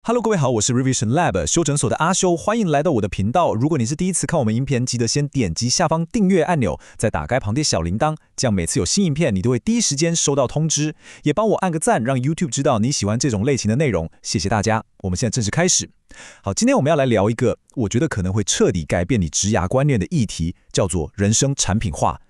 Hello，各位好，我是 Revision Lab 修整所的阿修，欢迎来到我的频道。如果你是第一次看我们影片，记得先点击下方订阅按钮，再打开旁边小铃铛，这样每次有新影片，你都会第一时间收到通知。也帮我按个赞，让 YouTube 知道你喜欢这种类型的内容，谢谢大家。我们现在正式开始。好，今天我们要来聊一个我觉得可能会彻底改变你职涯观念的议题，叫做人生产品化。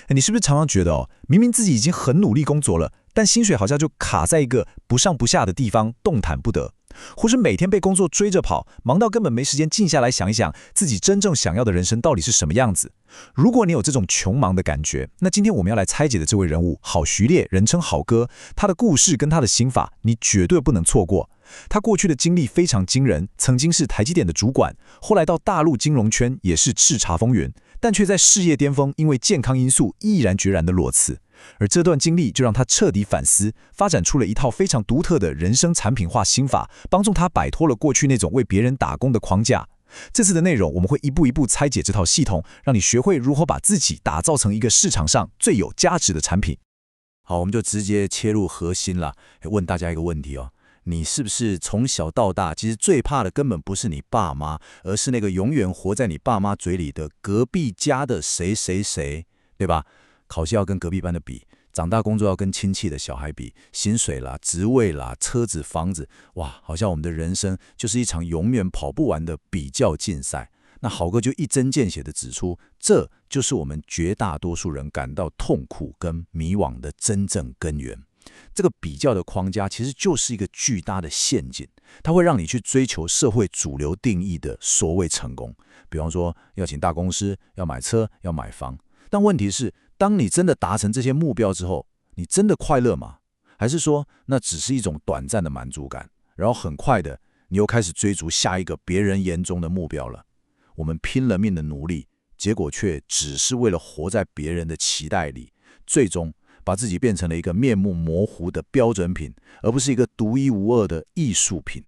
你是不是常常觉得明明自己已经很努力工作了，但薪水好像就卡在一个不上不下的地方，动弹不得？或是每天被工作追着跑，忙到根本没时间静下来想一想自己真正想要的人生到底是什么样子。如果你有这种穷忙的感觉，那今天我们要来拆解的这位人物郝徐烈，人称郝哥，他的故事跟他的心法你绝对不能错过。他过去的经历非常惊人，曾经是台积电的主管，后来到大陆金融圈也是叱咤风云，但却在事业巅峰因为健康因素毅然决然的裸辞。而这段经历就让他彻底反思，发展出了一套非常独特的人生产品化心法，帮助他摆脱了过去那种为别人打工的框架。这次的内容我们会一步一步拆解这套系统，让你学会如何把自己打造成一个市场上最有价值的产品。好，我们就直接切入核心了。问大家一个问题哦，你是不是从小到大，其实最怕的根本不是你爸妈，而是那个永远活在你爸妈嘴里的隔壁家的谁谁谁，对吧？考试要跟隔壁班的比，长大工作要跟亲戚的小孩比，薪水啦、职位啦、车子、房子，哇，好像我们的人生就是一场永远跑不完的比较竞赛。那郝哥就一针见血地指出，这就是我们绝大多数人感到痛苦跟迷惘的真正根源。这个比较的框架其实就是一个巨大的陷阱，它会让你去追求社会主流定义的所谓成功，比方说要请大公司，要买车，要买房。但问题是，当你真的达成这些目标之后，你真的快乐吗？还是说那只是一种短暂的满足感，然后很快的你又开始追逐下一个别人眼中的目标了？我们拼了命的努力，结果却只是为了活在别人的期待里，最终把自己变成了一个面目模糊的标准品，而不是一个独一无二的艺术品。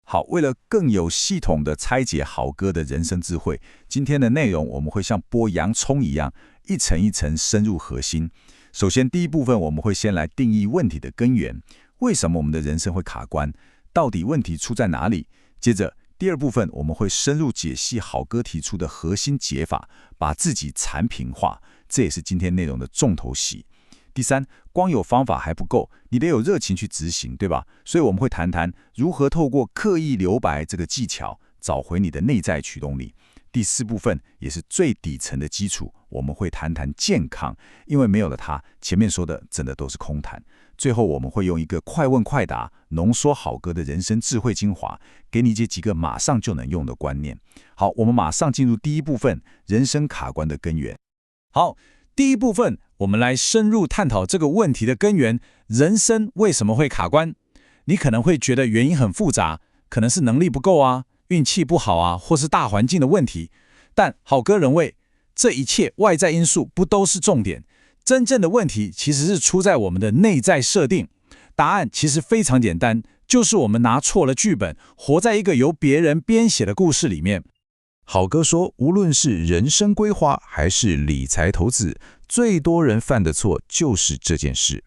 好，为了更有系统的拆解郝哥的人生智慧，今天的内容我们会像剥洋葱一样，一层一层深入核心。首先，第一部分我们会先来定义问题的根源，为什么我们的人生会卡关？到底问题出在哪里？接着，第二部分我们会深入解析郝哥提出的核心解法，把自己产品化，这也是今天内容的重头戏。第三，光有方法还不够，你得有热情去执行，对吧？所以我们会谈谈如何透过刻意留白这个技巧，找回你的内在驱动力。第四部分也是最底层的基础，我们会谈谈健康，因为没有了它，前面说的真的都是空谈。最后我们会用一个快问快答，浓缩郝哥的人生智慧精华，给你这几个马上就能用的观念。好，我们马上进入第一部分，人生卡关的根源。好，第一部分我们来深入探讨这个问题的根源，人生为什么会卡关？你可能会觉得原因很复杂，可能是能力不够啊，运气不好啊，或是大环境的问题。但郝哥认为，这一切外在因素不都是重点，真正的问题其实是出在我们的内在设定。答案其实非常简单，就是我们拿错了剧本，活在一个由别人编写的故事里面。郝哥说，无论是人生规划还是理财投资，最多人犯的错就是这件事。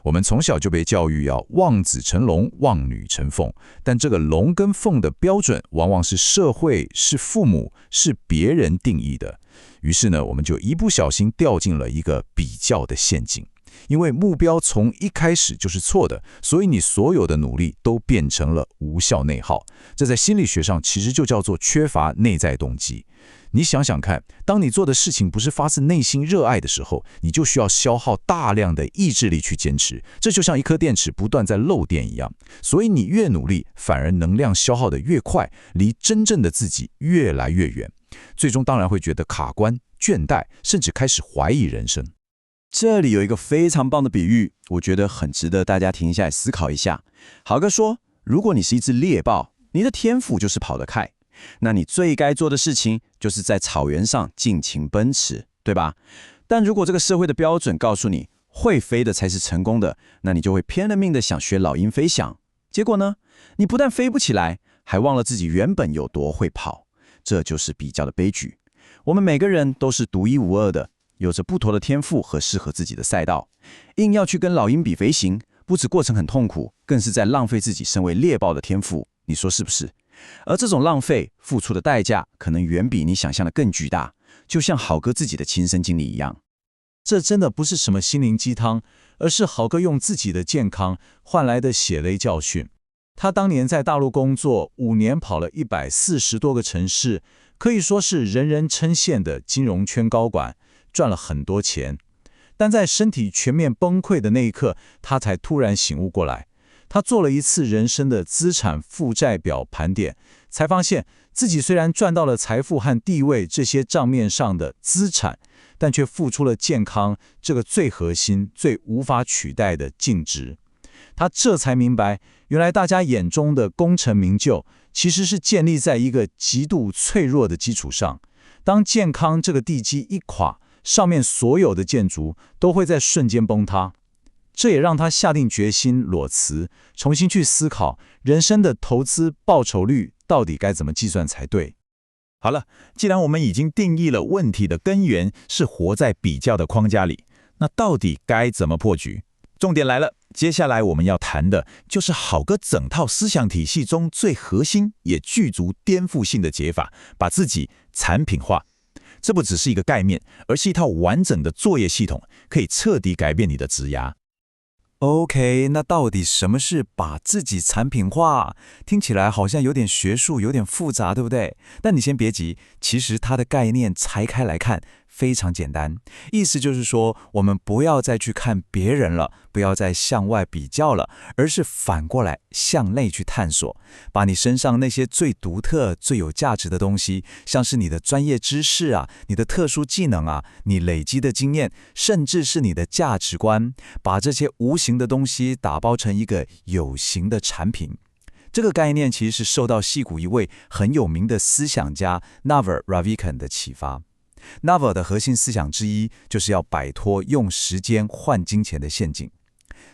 我们从小就被教育要望子成龙，望女成凤，但这个龙跟凤的标准往往是社会、是父母、是别人定义的。于是呢，我们就一不小心掉进了一个比较的陷阱。因为目标从一开始就是错的，所以你所有的努力都变成了无效内耗。这在心理学上其实就叫做缺乏内在动机。你想想看，当你做的事情不是发自内心热爱的时候，你就需要消耗大量的意志力去坚持，这就像一颗电池不断在漏电一样。所以你越努力，反而能量消耗得越快，离真正的自己越来越远，最终当然会觉得卡关、倦怠，甚至开始怀疑人生。这里有一个非常棒的比喻，我觉得很值得大家停下来思考一下。郝哥说，如果你是一只猎豹，你的天赋就是跑得快，那你最该做的事情就是在草原上尽情奔驰，对吧？但如果这个社会的标准告诉你，会飞的才是成功的，那你就会拼了命的想学老鹰飞翔。结果呢，你不但飞不起来，还忘了自己原本有多会跑。这就是比较的悲剧。我们每个人都是独一无二的，有着不同的天赋和适合自己的赛道，硬要去跟老鹰比飞行，不止过程很痛苦，更是在浪费自己身为猎豹的天赋。你说是不是？而这种浪费付出的代价，可能远比你想象的更巨大，就像好哥自己的亲身经历一样。这真的不是什么心灵鸡汤，而是好哥用自己的健康换来的血泪教训。他当年在大陆工作5年，跑了140多个城市，可以说是人人称羡的金融圈高管，赚了很多钱。但在身体全面崩溃的那一刻，他才突然醒悟过来。他做了一次人生的资产负债表盘点，才发现自己虽然赚到了财富和地位这些账面上的资产，但却付出了健康这个最核心、最无法取代的净值。他这才明白，原来大家眼中的功成名就，其实是建立在一个极度脆弱的基础上。当健康这个地基一垮，上面所有的建筑都会在瞬间崩塌。这也让他下定决心裸辞，重新去思考人生的投资报酬率到底该怎么计算才对。好了，既然我们已经定义了问题的根源是活在比较的框架里，那到底该怎么破局？重点来了，接下来我们要谈的就是好哥整套思想体系中最核心也具足颠覆性的解法，把自己产品化。这不只是一个概念，而是一套完整的作业系统，可以彻底改变你的职涯。OK， 那到底什么是把自己产品化？听起来好像有点学术，有点复杂，对不对？但你先别急，其实它的概念拆开来看非常简单，意思就是说，我们不要再去看别人了，不要再向外比较了，而是反过来向内去探索，把你身上那些最独特、最有价值的东西，像是你的专业知识啊，你的特殊技能啊，你累积的经验，甚至是你的价值观，把这些无形的东西打包成一个有形的产品。这个概念其实是受到矽谷一位很有名的思想家 Naval Ravikant 的启发。Naval 的核心思想之一就是要摆脱用时间换金钱的陷阱。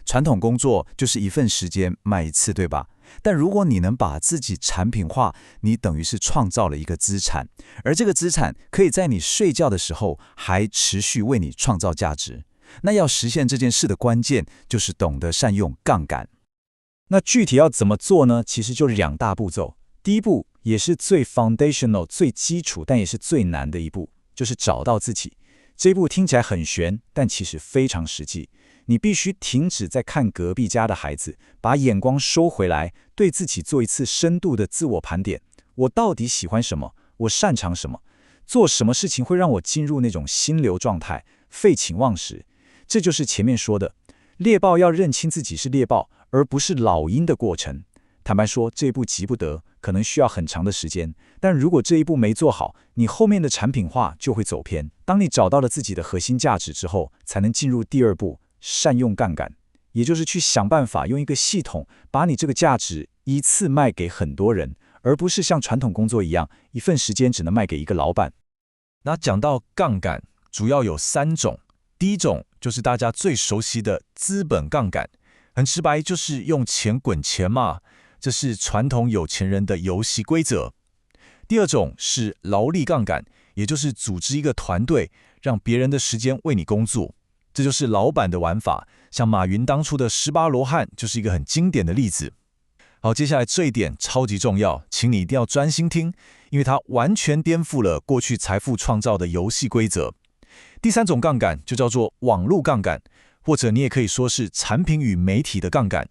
传统工作就是一份时间卖一次，对吧？但如果你能把自己产品化，你等于是创造了一个资产，而这个资产可以在你睡觉的时候还持续为你创造价值。那要实现这件事的关键就是懂得善用杠杆。那具体要怎么做呢？其实就是2大步骤。第一步也是最 foundational 最基础，但也是最难的一步，就是找到自己。这一步听起来很玄，但其实非常实际。你必须停止在看隔壁家的孩子，把眼光收回来，对自己做一次深度的自我盘点。我到底喜欢什么？我擅长什么？做什么事情会让我进入那种心流状态，废寝忘食？这就是前面说的，猎豹要认清自己是猎豹，而不是老鹰的过程。坦白说，这一步急不得，可能需要很长的时间。但如果这一步没做好，你后面的产品化就会走偏。当你找到了自己的核心价值之后，才能进入第2步，善用杠杆，也就是去想办法用一个系统把你这个价值一次卖给很多人，而不是像传统工作一样，一份时间只能卖给一个老板。那讲到杠杆，主要有3种。第一种就是大家最熟悉的资本杠杆，很直白，就是用钱滚钱嘛，这是传统有钱人的游戏规则。第2种是劳力杠杆，也就是组织一个团队，让别人的时间为你工作，这就是老板的玩法。像马云当初的18罗汉就是一个很经典的例子。好，接下来这一点超级重要，请你一定要专心听，因为它完全颠覆了过去财富创造的游戏规则。第3种杠杆就叫做网络杠杆，或者你也可以说是产品与媒体的杠杆。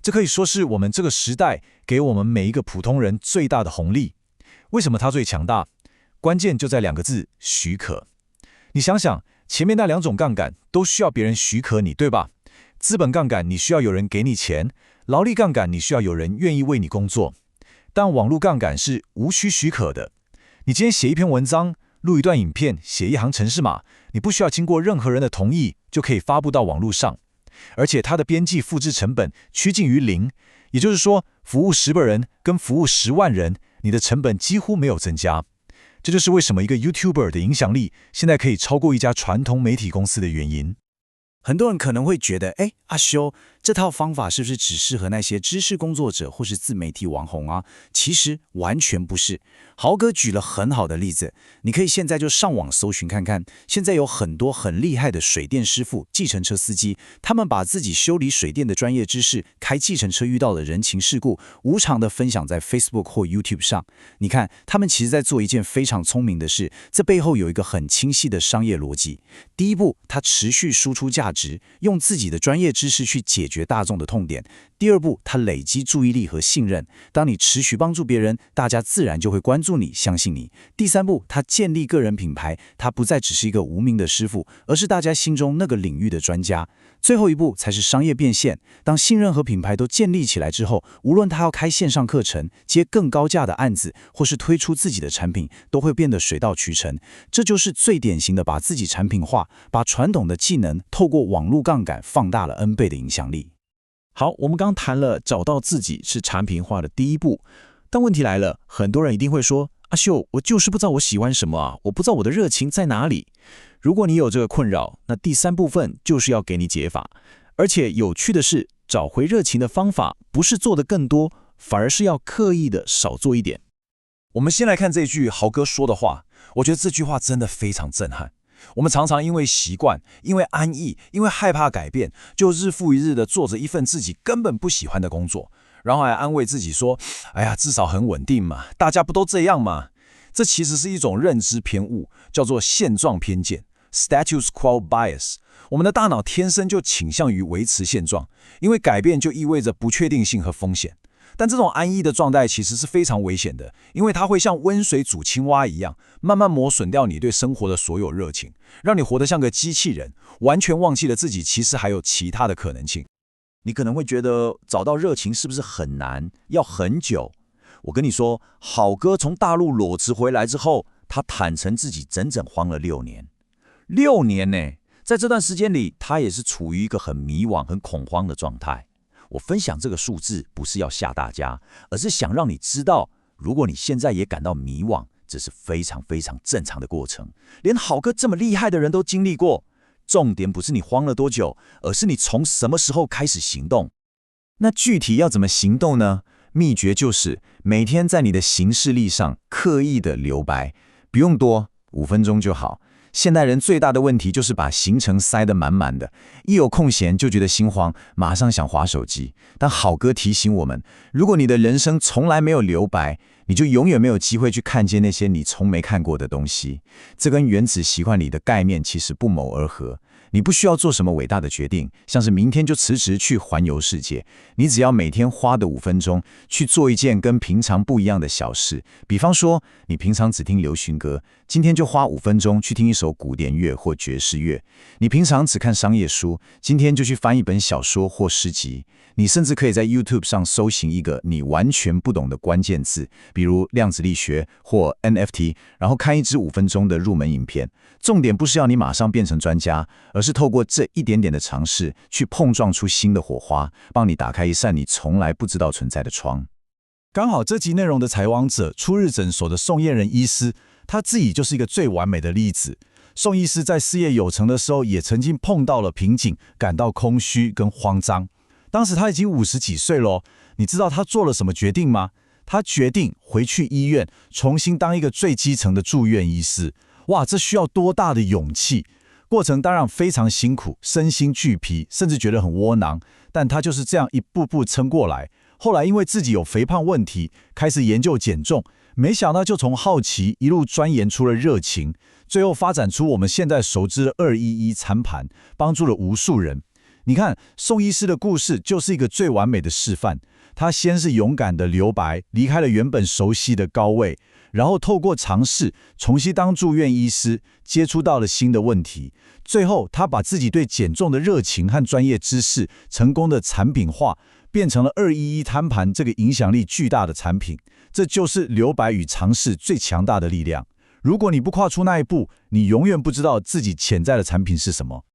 这可以说是我们这个时代给我们每一个普通人最大的红利。为什么它最强大？关键就在2个字：许可。你想想，前面那2种杠杆都需要别人许可你，对吧？资本杠杆你需要有人给你钱，劳力杠杆你需要有人愿意为你工作。但网络杠杆是无需许可的。你今天写一篇文章，录一段影片，写一行程式码，你不需要经过任何人的同意就可以发布到网络上，而且它的边际复制成本趋近于0，也就是说，服务10个人跟服务10万人，你的成本几乎没有增加。这就是为什么一个 YouTuber 的影响力现在可以超过一家传统媒体公司的原因。很多人可能会觉得，阿修，这套方法是不是只适合那些知识工作者或是自媒体网红啊？其实完全不是。豪哥举了很好的例子，你可以现在就上网搜寻看看，现在有很多很厉害的水电师傅、计程车司机，他们把自己修理水电的专业知识、开计程车遇到的人情世故，无偿的分享在 Facebook 或 YouTube 上。你看，他们其实在做一件非常聪明的事，这背后有一个很清晰的商业逻辑。第一步，他持续输出价值，用自己的专业知识去解决大众的痛点。第二步，他累积注意力和信任。当你持续帮助别人，大家自然就会关注你、相信你。第三步，他建立个人品牌，他不再只是一个无名的师傅，而是大家心中那个领域的专家。最后一步才是商业变现。当信任和品牌都建立起来之后，无论他要开线上课程、接更高价的案子，或是推出自己的产品，都会变得水到渠成。这就是最典型的把自己产品化，把传统的技能透过网络杠杆放大了 N 倍的影响力。好，我们刚谈了找到自己是产品化的第一步，但问题来了，很多人一定会说，阿秀，我就是不知道我喜欢什么啊，我不知道我的热情在哪里。如果你有这个困扰，那第三部分就是要给你解法。而且有趣的是，找回热情的方法不是做得更多，反而是要刻意的少做一点。我们先来看这句豪哥说的话，我觉得这句话真的非常震撼。我们常常因为习惯，因为安逸，因为害怕改变，就日复一日的做着一份自己根本不喜欢的工作，然后还安慰自己说，哎呀，至少很稳定嘛，大家不都这样吗？这其实是一种认知偏误，叫做现状偏见 （status quo bias）。我们的大脑天生就倾向于维持现状，因为改变就意味着不确定性和风险。但这种安逸的状态其实是非常危险的，因为它会像温水煮青蛙一样，慢慢磨损掉你对生活的所有热情，让你活得像个机器人，完全忘记了自己其实还有其他的可能性。你可能会觉得找到热情是不是很难，要很久？我跟你说，好哥从大陆裸辞回来之后，他坦诚自己整整慌了6年。6年呢，在这段时间里，他也是处于一个很迷惘、很恐慌的状态。我分享这个数字不是要吓大家，而是想让你知道，如果你现在也感到迷惘，这是非常非常正常的过程，连好哥这么厉害的人都经历过。重点不是你慌了多久，而是你从什么时候开始行动。那具体要怎么行动呢？秘诀就是每天在你的行事历上刻意的留白，不用多，5分钟就好。现代人最大的问题就是把行程塞得满满的，一有空闲就觉得心慌，马上想滑手机。但好哥提醒我们，如果你的人生从来没有留白，你就永远没有机会去看见那些你从没看过的东西。这跟原子习惯里的概念其实不谋而合。你不需要做什么伟大的决定，像是明天就辞职去环游世界，你只要每天花的5分钟去做一件跟平常不一样的小事。比方说，你平常只听流行歌，今天就花5分钟去听一首古典乐或爵士乐。你平常只看商业书，今天就去翻一本小说或诗集。你甚至可以在 YouTube 上搜寻一个你完全不懂的关键字，比如量子力学或 NFT， 然后看一支5分钟的入门影片。重点不是要你马上变成专家，而是透过这一点点的尝试，去碰撞出新的火花，帮你打开一扇你从来不知道存在的窗。刚好这集内容的采访者初日诊所的宋燕人医师，他自己就是一个最完美的例子。宋医师在事业有成的时候，也曾经碰到了瓶颈，感到空虚跟慌张。当时他已经50几岁了，你知道他做了什么决定吗？他决定回去医院，重新当一个最基层的住院医师。哇，这需要多大的勇气！过程当然非常辛苦，身心俱疲，甚至觉得很窝囊。但他就是这样一步步撑过来。后来因为自己有肥胖问题，开始研究减重，没想到就从好奇一路钻研出了热情，最后发展出我们现在熟知的211餐盘，帮助了无数人。你看，宋医师的故事就是一个最完美的示范。他先是勇敢的留白，离开了原本熟悉的高位，然后透过尝试重新当住院医师，接触到了新的问题。最后，他把自己对减重的热情和专业知识成功的产品化，变成了211摊盘这个影响力巨大的产品。这就是留白与尝试最强大的力量。如果你不跨出那一步，你永远不知道自己潜在的产品是什么。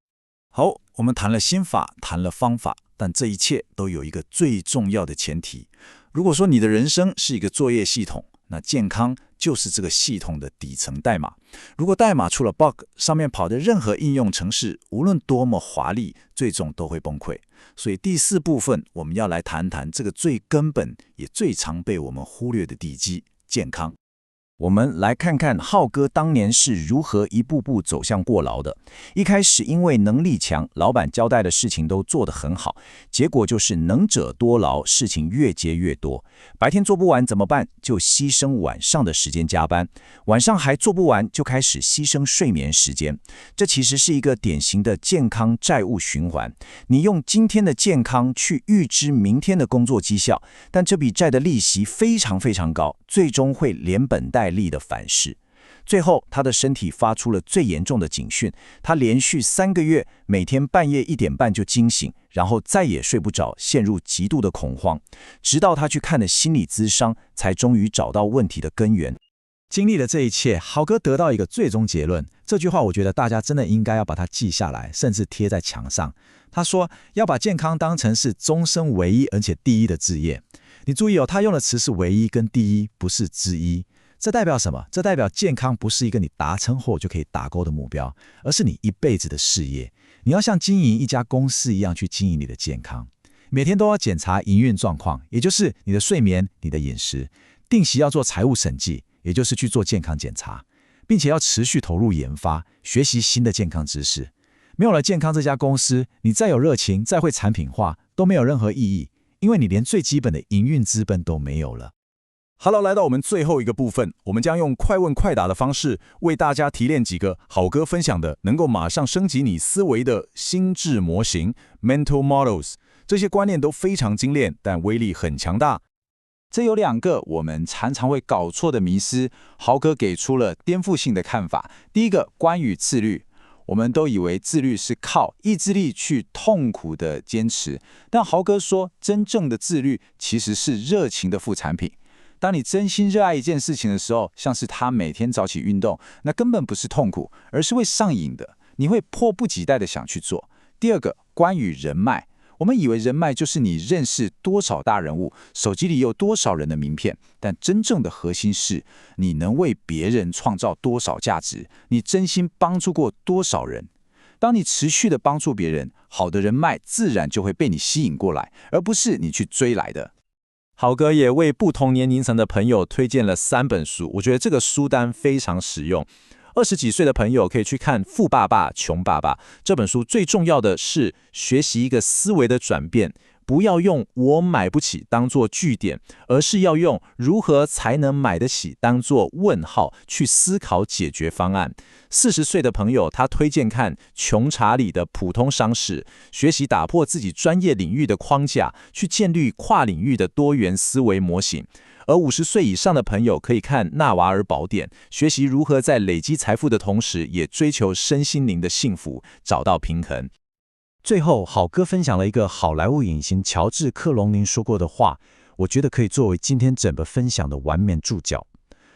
好，我们谈了心法，谈了方法，但这一切都有一个最重要的前提。如果说你的人生是一个作业系统，那健康就是这个系统的底层代码。如果代码出了 bug， 上面跑的任何应用程式，无论多么华丽，最终都会崩溃。所以第4部分，我们要来谈谈这个最根本也最常被我们忽略的地基——健康。我们来看看浩哥当年是如何一步步走向过劳的。一开始因为能力强，老板交代的事情都做得很好，结果就是能者多劳，事情越接越多。白天做不完怎么办？就牺牲晚上的时间加班，晚上还做不完，就开始牺牲睡眠时间。这其实是一个典型的健康债务循环。你用今天的健康去预支明天的工作绩效，但这笔债的利息非常非常高，最终会连本带利的反噬。最后他的身体发出了最严重的警讯，他连续3个月每天半夜1点半就惊醒，然后再也睡不着，陷入极度的恐慌，直到他去看了心理咨商，才终于找到问题的根源。经历了这一切，豪哥得到一个最终结论，这句话我觉得大家真的应该要把它记下来，甚至贴在墙上。他说要把健康当成是终身唯一而且第一的志业。你注意他用的词是唯一跟第一，不是之一。这代表什么？这代表健康不是一个你达成后就可以打勾的目标，而是你一辈子的事业。你要像经营一家公司一样去经营你的健康，每天都要检查营运状况，也就是你的睡眠、你的饮食，定期要做财务审计，也就是去做健康检查，并且要持续投入研发，学习新的健康知识。没有了健康这家公司，你再有热情、再会产品化，都没有任何意义，因为你连最基本的营运资本都没有了。好了，来到我们最后一个部分，我们将用快问快答的方式为大家提炼几个好哥分享的能够马上升级你思维的心智模型 （mental models）。这些观念都非常精炼，但威力很强大。这有2个我们常常会搞错的迷思，豪哥给出了颠覆性的看法。第一个，关于自律，我们都以为自律是靠意志力去痛苦的坚持，但豪哥说，真正的自律其实是热情的副产品。当你真心热爱一件事情的时候，像是他每天早起运动，那根本不是痛苦，而是会上瘾的，你会迫不及待的想去做。第2个，关于人脉，我们以为人脉就是你认识多少大人物，手机里有多少人的名片，但真正的核心是你能为别人创造多少价值，你真心帮助过多少人。当你持续的帮助别人，好的人脉自然就会被你吸引过来，而不是你去追来的。好哥也为不同年龄层的朋友推荐了3本书，我觉得这个书单非常实用。20几岁的朋友可以去看《富爸爸穷爸爸》这本书，最重要的是学习一个思维的转变，不要用我买不起当作句点，而是要用如何才能买得起当作问号去思考解决方案。40岁的朋友他推荐看穷查理的普通商事，学习打破自己专业领域的框架，去建立跨领域的多元思维模型。而50岁以上的朋友可以看《纳瓦尔宝典》，学习如何在累积财富的同时，也追求身心灵的幸福，找到平衡。最后，好哥分享了一个好莱坞影星乔治·克隆宁说过的话，我觉得可以作为今天整个分享的完美注脚。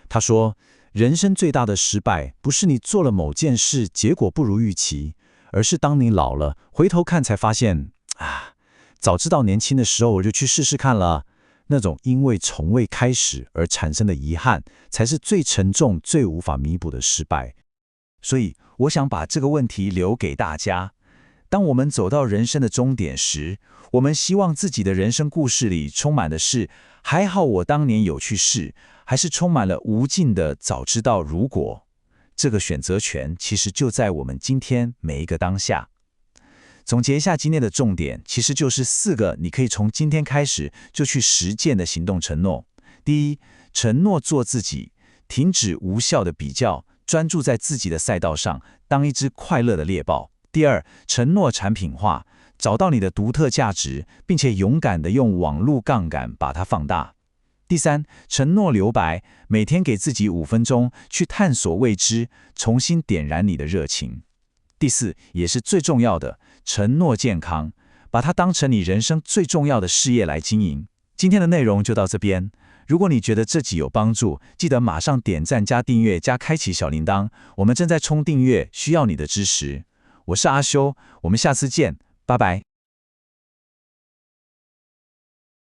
他说，人生最大的失败，不是你做了某件事，结果不如预期，而是当你老了，回头看才发现，早知道年轻的时候我就去试试看了。那种因为从未开始而产生的遗憾，才是最沉重、最无法弥补的失败。所以，我想把这个问题留给大家。当我们走到人生的终点时，我们希望自己的人生故事里充满的是还好我当年有去试，还是充满了无尽的早知道如果。这个选择权其实就在我们今天每一个当下。总结一下今天的重点，其实就是4个你可以从今天开始就去实践的行动承诺。第一，承诺做自己，停止无效的比较，专注在自己的赛道上，当一只快乐的猎豹。第2，承诺产品化，找到你的独特价值，并且勇敢地用网络杠杆把它放大。第3，承诺留白，每天给自己5分钟去探索未知，重新点燃你的热情。第4，也是最重要的，承诺健康，把它当成你人生最重要的事业来经营。今天的内容就到这边，如果你觉得这集有帮助，记得马上点赞加订阅加开启小铃铛，我们正在冲订阅，需要你的支持。我是阿修，我们下次见，拜拜。